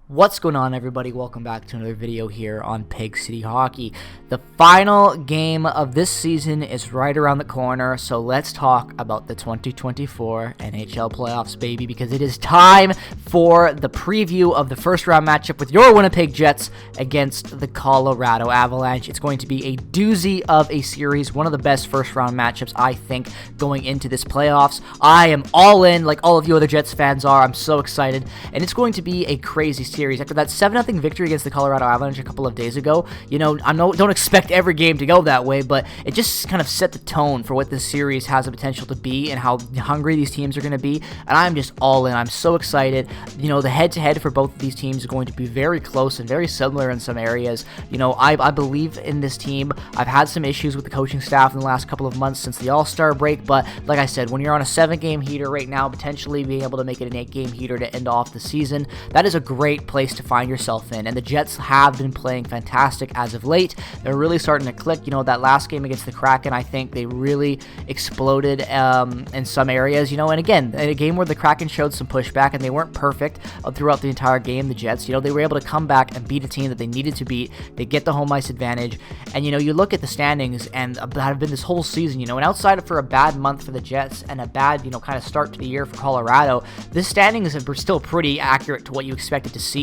What's going on, everybody? Welcome back to another video here on Pig City Hockey. The final game of this season is right around the corner, so let's talk about the 2024 NHL playoffs, baby, because it is time for the preview of the first round matchup with your Winnipeg Jets against the Colorado Avalanche. It's going to be a doozy of a series, one of the best first round matchups, I think, going into this playoffs. I am all in, like all of you other Jets fans are. I'm so excited, and it's going to be a crazy series. After that 7-0 victory against the Colorado Avalanche a couple of days ago, don't expect every game to go that way, but it just kind of set the tone for what this series has the potential to be and how hungry these teams are going to be, and I'm just all in. I'm so excited. The head-to-head for both of these teams is going to be very close and very similar in some areas. I believe in this team. I've had some issues with the coaching staff in the last couple of months since the All-Star break, but like I said, when you're on a 7-game heater right now, potentially being able to make it an 8-game heater to end off the season, that is a great place to find yourself in, and the Jets have been playing fantastic as of late. They're really starting to click. That last game against the Kraken, I think they really exploded in some areas, and again, in a game where the Kraken showed some pushback and they weren't perfect throughout the entire game, the Jets, they were able to come back and beat a team that they needed to beat. They get the home ice advantage, and you look at the standings and that have been this whole season, and outside of for a bad month for the Jets and a bad, kind of start to the year for Colorado, this standings are still pretty accurate to what you expected to see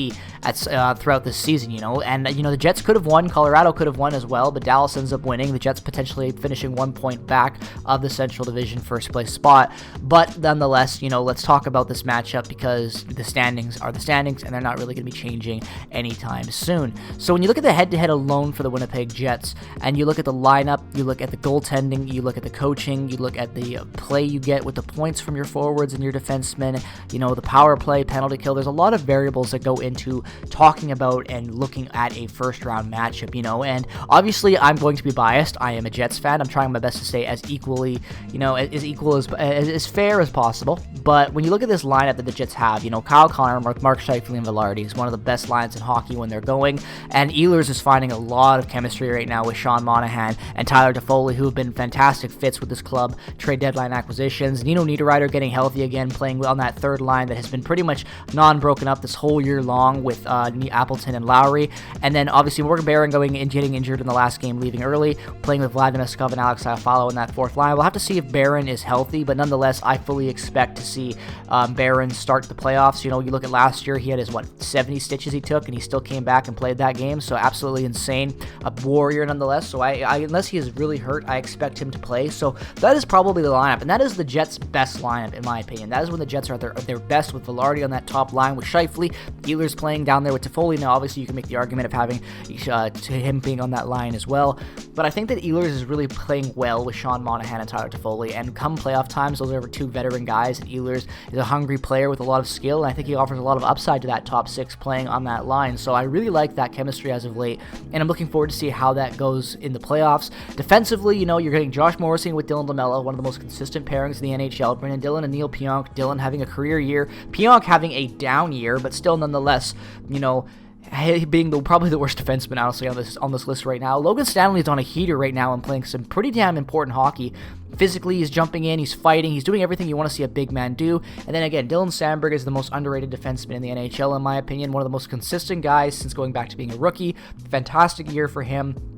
throughout this season, and the Jets could have won, Colorado could have won as well, but Dallas ends up winning, the Jets potentially finishing 1 point back of the Central Division first place spot. But nonetheless, let's talk about this matchup because the standings are the standings and they're not really going to be changing anytime soon. So when you look at the head-to-head alone for the Winnipeg Jets, and you look at the lineup, you look at the goaltending, you look at the coaching, you look at the play you get with the points from your forwards and your defensemen, the power play, penalty kill, there's a lot of variables that go into talking about and looking at a first round matchup, and obviously I'm going to be biased. I am a Jets fan. I'm trying my best to stay as equally, as equal as fair as possible. But when you look at this lineup that the Jets have, Kyle Connor, Mark Scheifele, and Velarde is one of the best lines in hockey when they're going, and Ehlers is finding a lot of chemistry right now with Sean Monahan and Tyler Toffoli, who have been fantastic fits with this club, trade deadline acquisitions. Nino Niederreiter getting healthy again, playing on that third line that has been pretty much non-broken up this whole year long with Appleton and Lowry, and then obviously Morgan Barron getting injured in the last game, leaving early, playing with Vladimir Skov and Alex Iafallo in that fourth line. We'll have to see if Barron is healthy, but nonetheless, I fully expect to see Barron start the playoffs. You look at last year, he had his 70 stitches he took, and he still came back and played that game, so absolutely insane. A warrior nonetheless, so I unless he is really hurt, I expect him to play. So that is probably the lineup, and that is the Jets' best lineup in my opinion. That is when the Jets are at their best, with Velarde on that top line, with Scheifele, Ehlers playing down there with Toffoli. Now obviously you can make the argument of having to him being on that line as well, but I think that Ehlers is really playing well with Sean Monahan and Tyler Toffoli, and come playoff times, those are two veteran guys, and Ehlers is a hungry player with a lot of skill, and I think he offers a lot of upside to that top six playing on that line. So I really like that chemistry as of late, and I'm looking forward to see how that goes in the playoffs. Defensively, you're getting Josh Morrissey with Dylan DeMello, one of the most consistent pairings in the NHL. Brendan Dillon and Neil Pionk. Dillon having a career year, Pionk having a down year, but still nonetheless, being probably the worst defenseman, honestly, on this list right now. Logan Stanley is on a heater right now and playing some pretty damn important hockey. Physically, he's jumping in, he's fighting, he's doing everything you want to see a big man do. And then again, Dylan Samberg is the most underrated defenseman in the NHL, in my opinion. One of the most consistent guys since going back to being a rookie. Fantastic year for him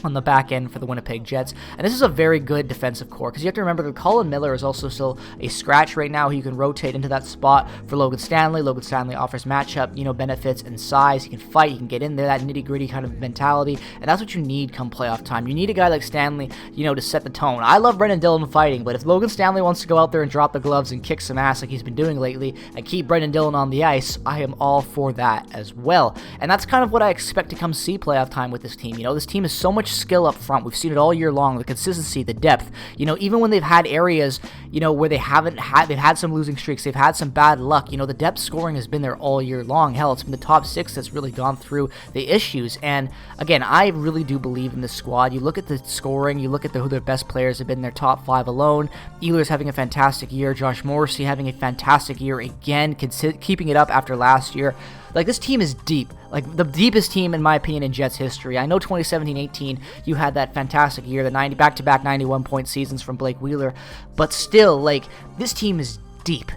on the back end for the Winnipeg Jets. And this is a very good defensive core, because you have to remember that Colin Miller is also still a scratch right now. He can rotate into that spot for Logan Stanley. Logan Stanley offers matchup, benefits and size. He can fight, he can get in there, that nitty-gritty kind of mentality, and that's what you need come playoff time. You need a guy like Stanley, to set the tone. I love Brendan Dillon fighting, but if Logan Stanley wants to go out there and drop the gloves and kick some ass like he's been doing lately and keep Brendan Dillon on the ice, I am all for that as well. And that's kind of what I expect to come see playoff time with this team. This team is so much skill up front. We've seen it all year long, the consistency, the depth. Even when they've had areas, where they've had some losing streaks, they've had some bad luck, the depth scoring has been there all year long. Hell, it's been the top six that's really gone through the issues. And again, I really do believe in this squad. You look at the scoring, you look at who their best players have been, their top five alone. Ehlers having a fantastic year, Josh Morrissey having a fantastic year again, keeping it up after last year. Like, this team is deep. Like, the deepest team, in my opinion, in Jets history. I know 2017-18, you had that fantastic year, the back-to-back 91-point seasons from Blake Wheeler. But still, like, this team is deep.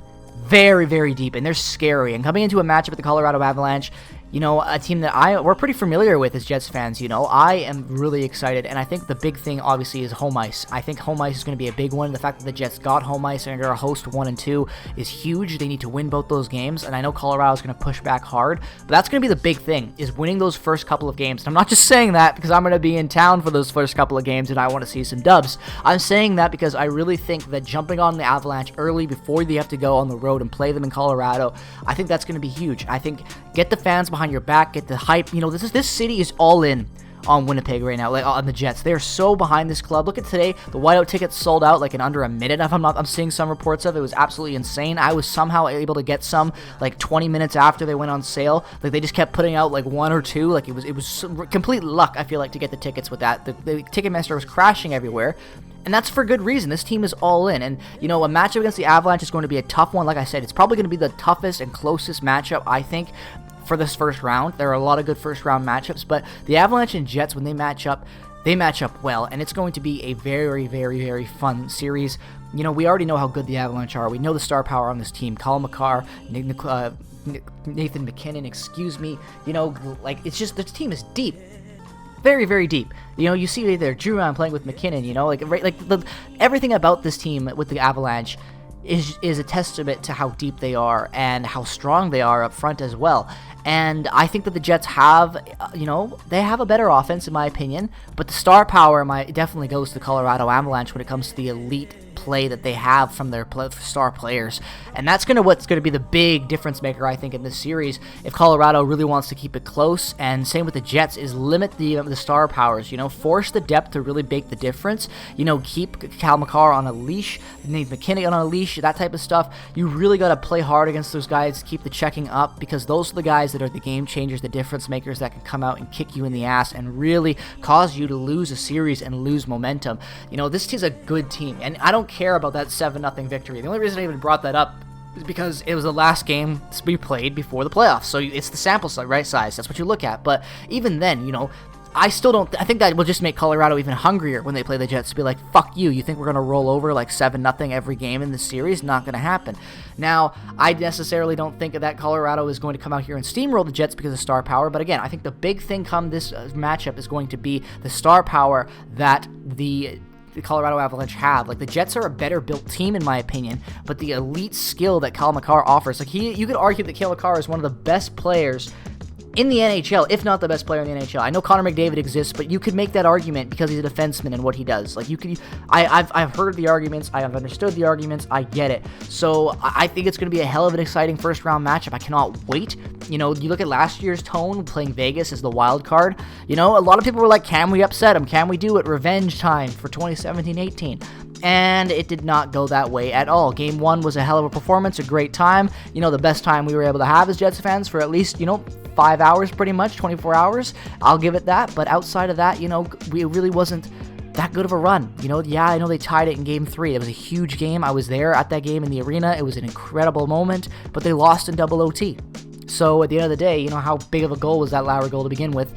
very, very deep, and they're scary. And coming into a matchup with the Colorado Avalanche, you know, a team that we're pretty familiar with as Jets fans, you know, I am really excited, and I think the big thing, obviously, is home ice. I think home ice is going to be a big one. The fact that the Jets got home ice and are going to host 1 and 2 is huge. They need to win both those games, and I know Colorado is going to push back hard, but that's going to be the big thing, is winning those first couple of games. And I'm not just saying that because I'm going to be in town for those first couple of games and I want to see some dubs. I'm saying that because I really think that jumping on the Avalanche early before they have to go on the road and play them in Colorado, I think that's going to be huge. I think get the fans behind your back, get the hype. You know, this city is all in on Winnipeg right now, like on the Jets. They are so behind this club. Look at today, the whiteout tickets sold out like in under a minute. I'm seeing some reports of it. It was absolutely insane. I was somehow able to get some like 20 minutes after they went on sale. Like they just kept putting out like 1 or 2. Like it was complete luck, I feel like, to get the tickets with that. The Ticketmaster was crashing everywhere. And that's for good reason. This team is all in. And, you know, a matchup against the Avalanche is going to be a tough one. Like I said, it's probably going to be the toughest and closest matchup, I think, for this first round. There are a lot of good first round matchups, but the Avalanche and Jets, when they match up well, and it's going to be a very, very, very fun series. You know, we already know how good the Avalanche are. We know the star power on this team. Colin McCarr, Nathan McKinnon, excuse me. You know, like, it's just, this team is deep. Very, very deep. You know, you see there, Drouin playing with McKinnon, you know, everything about this team with the Avalanche is a testament to how deep they are and how strong they are up front as well. And I think that the Jets have, you know, they have a better offense in my opinion, but the star power definitely goes to the Colorado Avalanche when it comes to the elite play that they have from their star players. And that's what's going to be the big difference maker, I think, in this series if Colorado really wants to keep it close. And same with the Jets, is limit the star powers, you know, force the depth to really make the difference. You know, keep Cal McCarr on a leash, Nathan McKinnon on a leash, that type of stuff. You really got to play hard against those guys, keep the checking up, because those are the guys that are the game changers, the difference makers that can come out and kick you in the ass and really cause you to lose a series and lose momentum. You know, this team's a good team, and I don't care about that 7-0 victory. The only reason I even brought that up is because it was the last game to be played before the playoffs, so it's the sample size, right size. That's what you look at. But even then, you know, I still don't. I think that will just make Colorado even hungrier when they play the Jets to be like, fuck you. You think we're going to roll over like 7-0 every game in this series? Not going to happen. Now, I necessarily don't think that Colorado is going to come out here and steamroll the Jets because of star power. But again, I think the big thing come this matchup is going to be the star power that the Colorado Avalanche have. Like, the Jets are a better built team in my opinion, but the elite skill that Cal McCarr offers, like, you could argue that Cal McCarr is one of the best players in the NHL, if not the best player in the NHL. I know Connor McDavid exists, but you could make that argument because he's a defenseman and what he does. Like, you could, I've heard the arguments, I have understood the arguments, I get it. So I think it's going to be a hell of an exciting first round matchup. I cannot wait. You know, you look at last year's tone, playing Vegas as the wild card. You know, a lot of people were like, can we upset them? Can we do it? Revenge time for 2017-18. And it did not go that way at all. Game 1 was a hell of a performance, a great time. You know, the best time we were able to have as Jets fans for at least, you know, 5 hours pretty much, 24 hours. I'll give it that. But outside of that, you know, it really wasn't that good of a run. You know, yeah, I know they tied it in Game 3. It was a huge game. I was there at that game in the arena. It was an incredible moment, but they lost in double OT. So at the end of the day, you know, how big of a goal was that Lowry goal to begin with?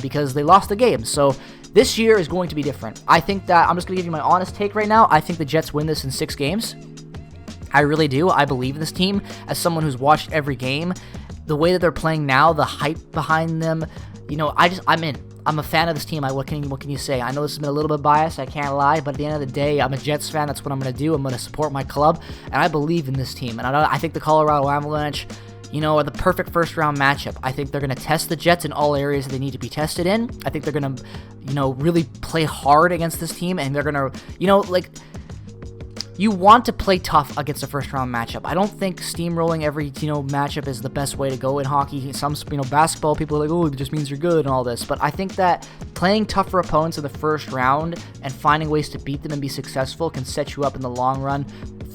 Because they lost the game. So this year is going to be different. I think that, I'm just going to give you my honest take right now. I think the Jets win this in 6 games. I really do. I believe in this team. As someone who's watched every game, the way that they're playing now, the hype behind them, you know, I'm in. I'm a fan of this team. What can you say? I know this has been a little bit biased, I can't lie, but at the end of the day, I'm a Jets fan. That's what I'm going to do. I'm going to support my club, and I believe in this team. And I think the Colorado Avalanche, you know, are the perfect first-round matchup. I think they're going to test the Jets in all areas that they need to be tested in. I think they're going to, you know, really play hard against this team, and they're going to, you know, like, you want to play tough against a first-round matchup. I don't think steamrolling every, you know, matchup is the best way to go in hockey. Some, you know, basketball, people are like, oh, it just means you're good and all this. But I think that playing tougher opponents in the first round and finding ways to beat them and be successful can set you up in the long run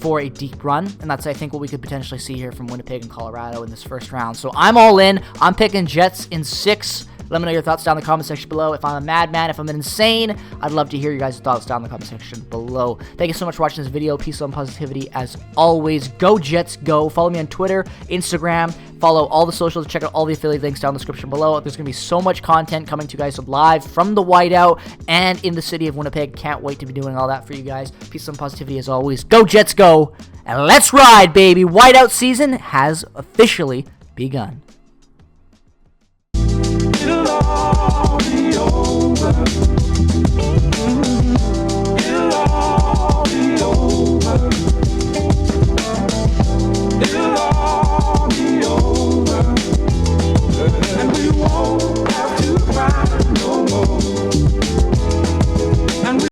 for a deep run, and that's, I think, what we could potentially see here from Winnipeg and Colorado in this first round. So I'm all in. I'm picking Jets in 6. Let me know your thoughts down in the comment section below. If I'm a madman, if I'm insane, I'd love to hear your guys' thoughts down in the comment section below. Thank you so much for watching this video. Peace, love, and positivity as always. Go Jets, go. Follow me on Twitter, Instagram. Follow all the socials. Check out all the affiliate links down in the description below. There's going to be so much content coming to you guys live from the whiteout and in the city of Winnipeg. Can't wait to be doing all that for you guys. Peace and positivity as always. Go Jets, go. And let's ride, baby. Whiteout season has officially begun.